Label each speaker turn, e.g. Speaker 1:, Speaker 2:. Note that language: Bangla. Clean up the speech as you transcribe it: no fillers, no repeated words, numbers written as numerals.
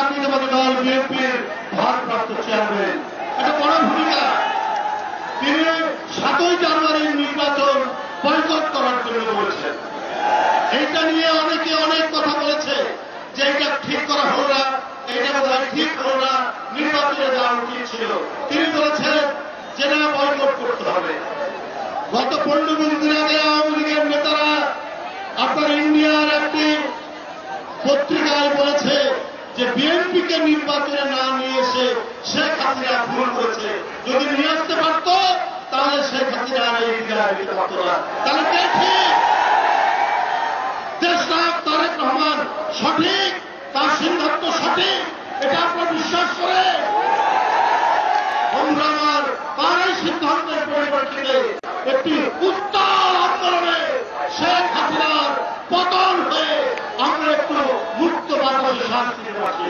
Speaker 1: জাতীয়তাবাদী দল বিএনপির ভারপ্রাপ্ত চেয়ারম্যান। একটা বড় ভূমিকা। তিনি 7ই জানুয়ারির নির্বাচন বয়কট করার জন্য বলেছেন। এইটা নিয়ে অনেকে অনেক কথা বলেছে যে এটা ঠিক করা হলো না, এটা বোধহয় ঠিক হলো না, নির্বাচনে যাওয়া উচিত ছিল। তিনি বলেছেন যে না, বয়কট করতে হবে। গত 15-20 দিন আগে আওয়ামী লীগের নেতারা আপনার ইন্ডিয়ার একটি পত্রিকায় বলেছে যে বিএনপিকে নির্বাচনে না নিয়ে এসে শেখ হাসিনা ভুল করেছে, যদি নিয়ে আসতে পারত তাহলে শেখ হাসিনা এই বিদায় দিতে পারত না। তাহলে কে ঠিক? দেশনায়ক তারেক রহমান সঠিক, তার সিদ্ধান্ত সঠিক, এটা আপনার বিশ্বাস করে? বন্ধুরা আমার, তার এই সিদ্ধান্তের পরিপ্রেক্ষিতে একটি উত্তাল আন্দোলনে শেখ হাসিনার পতন হয়ে আমরা একটু মুক্ত বাতাসে শ্বাস নিতে পারছি।